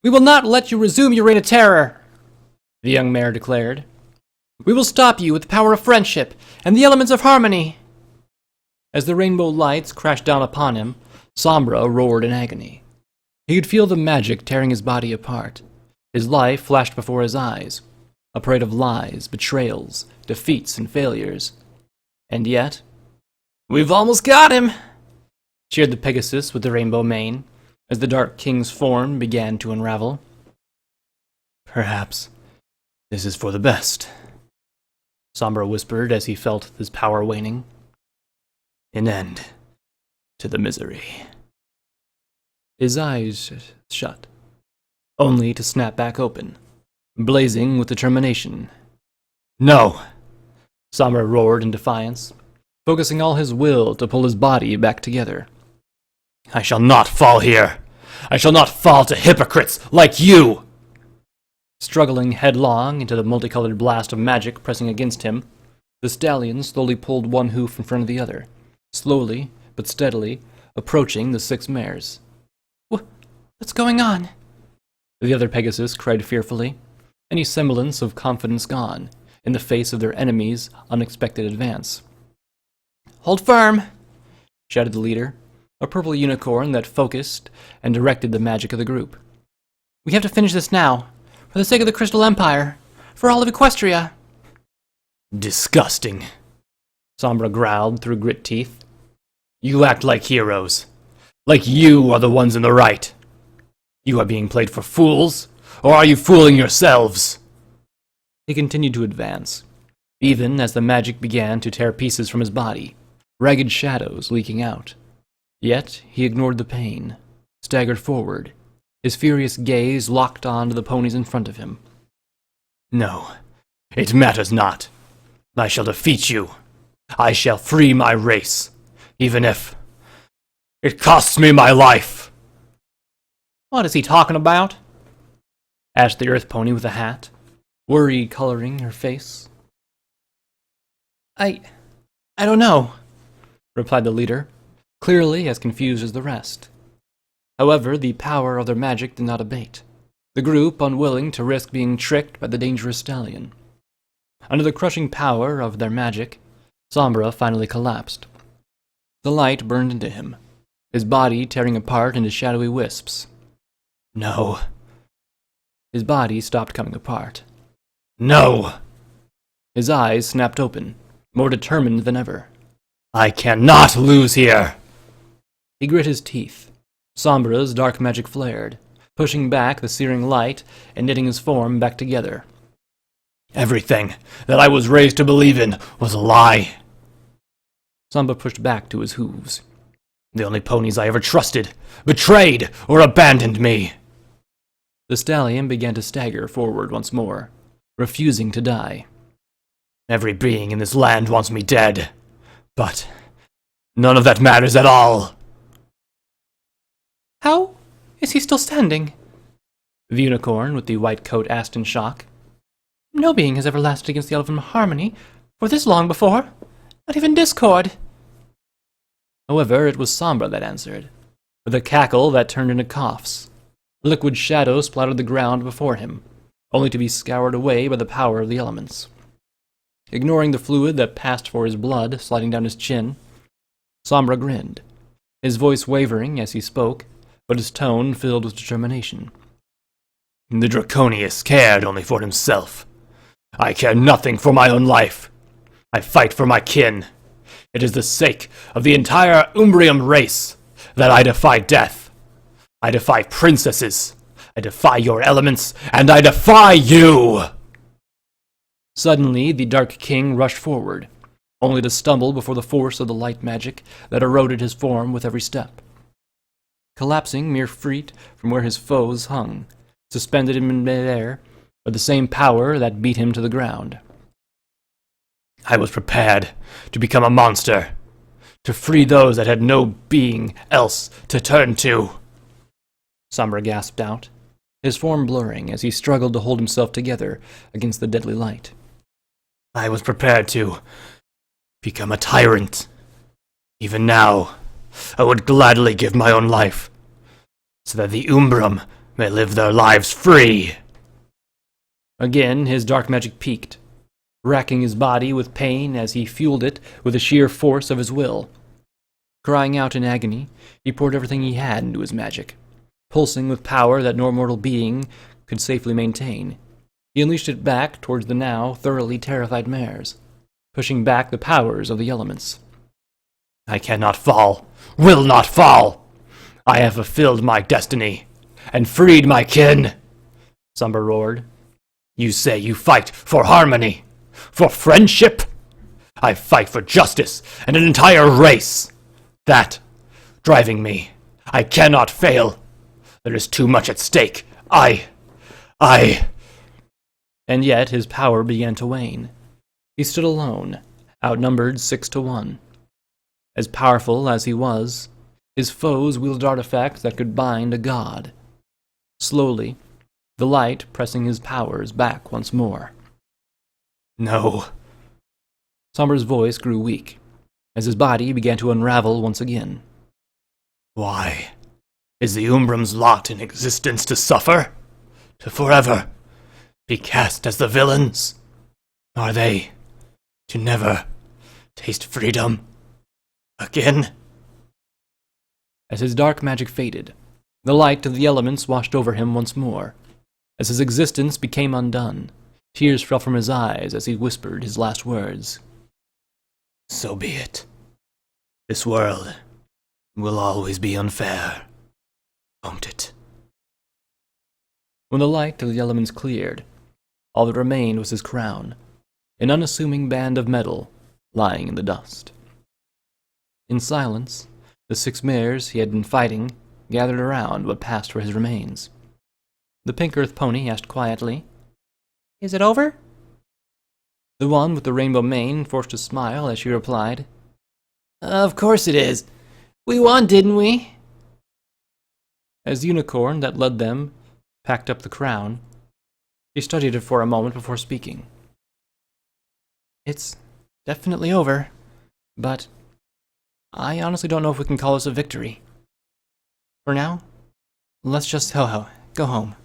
We will not let you resume your reign of terror, the young mayor declared. We will stop you with the power of friendship and the elements of harmony. As the rainbow lights crashed down upon him, Sombra roared in agony. He could feel the magic tearing his body apart. His life flashed before his eyes, a parade of lies, betrayals, defeats, and failures. And yet, "We've almost got him!" cheered the Pegasus with the rainbow mane, as the Dark King's form began to unravel. "Perhaps this is for the best," Sombra whispered as he felt his power waning. "An end to the misery." His eyes shut, only to snap back open, blazing with determination. "No!" Sombra roared in defiance, focusing all his will to pull his body back together. "I shall not fall here! I shall not fall to hypocrites like you!" Struggling headlong into the multicolored blast of magic pressing against him, the stallion slowly pulled one hoof in front of the other, slowly but steadily approaching the 6 mares. "What's going on?" The other Pegasus cried fearfully, any semblance of confidence gone, in the face of their enemy's unexpected advance. "Hold firm!" shouted the leader, a purple unicorn that focused and directed the magic of the group. "We have to finish this now, for the sake of the Crystal Empire, for all of Equestria." "Disgusting," Sombra growled through grit teeth. "You act like heroes, like you are the ones in the right. You are being played for fools, or are you fooling yourselves?" He continued to advance, even as the magic began to tear pieces from his body, ragged shadows leaking out. Yet he ignored the pain, staggered forward, his furious gaze locked on to the ponies in front of him. "No, it matters not. I shall defeat you. I shall free my race, even if it costs me my life." "What is he talking about?" asked the earth pony with a hat, worry coloring her face. I don't know," replied the leader, clearly as confused as the rest. However, the power of their magic did not abate, the group unwilling to risk being tricked by the dangerous stallion. Under the crushing power of their magic, Sombra finally collapsed. The light burned into him, his body tearing apart into shadowy wisps. "No." His body stopped coming apart. "No!" His eyes snapped open, more determined than ever. "I cannot lose here!" He grit his teeth. Sombra's dark magic flared, pushing back the searing light and knitting his form back together. "Everything that I was raised to believe in was a lie." Sombra pushed back to his hooves. "The only ponies I ever trusted betrayed or abandoned me." The stallion began to stagger forward once more, refusing to die. "Every being in this land wants me dead, but none of that matters at all." "How is he still standing?" the unicorn with the white coat asked in shock. "No being has ever lasted against the elephant harmony for this long before, not even Discord." However, it was Sombra that answered, with a cackle that turned into coughs. Liquid shadows splattered the ground before him, only to be scoured away by the power of the elements. Ignoring the fluid that passed for his blood sliding down his chin, Sombra grinned, his voice wavering as he spoke, but his tone filled with determination. "The Draconius cared only for himself. I care nothing for my own life. I fight for my kin. It is the sake of the entire Umbrium race that I defy death. I defy princesses. I defy your elements, and I defy you!" Suddenly, the Dark King rushed forward, only to stumble before the force of the light magic that eroded his form with every step. Collapsing mere feet from where his foes hung, suspended him in midair by the same power that beat him to the ground. "I was prepared to become a monster, to free those that had no being else to turn to," Sombra gasped out, his form blurring as he struggled to hold himself together against the deadly light. "I was prepared to become a tyrant. Even now, I would gladly give my own life, so that the Umbrum may live their lives free. Again, his dark magic peaked, racking his body with pain as he fueled it with the sheer force of his will. Crying out in agony, he poured everything he had into his magic, pulsing with power that no mortal being could safely maintain. He unleashed it back towards the now thoroughly terrified mares, pushing back the powers of the elements. I cannot fall, will not fall. I have fulfilled my destiny, and freed my kin, Somber roared. You say you fight for harmony, for friendship? I fight for justice and an entire race. That, driving me, I cannot fail. There is too much at stake. And yet his power began to wane. He stood alone, outnumbered 6-1. As powerful as he was, his foes wielded artifacts that could bind a god. Slowly, the light pressing his powers back once more. No. Somber's voice grew weak, as his body began to unravel once again. Why? Is the Umbrum's lot in existence to suffer? To forever be cast as the villains? Are they to never taste freedom again? As his dark magic faded, the light of the elements washed over him once more. As his existence became undone, tears fell from his eyes as he whispered his last words. So be it. This world will always be unfair, won't it? When the light of the elements cleared, all that remained was his crown, an unassuming band of metal lying in the dust. In silence, the 6 mares he had been fighting gathered around what passed for his remains. The pink earth pony asked quietly, "Is it over?" The one with the rainbow mane forced a smile as she replied, "Of course it is. We won, didn't we?" As the unicorn that led them packed up the crown, he studied it for a moment before speaking. "It's definitely over, but I honestly don't know if we can call this a victory. For now, let's just go home."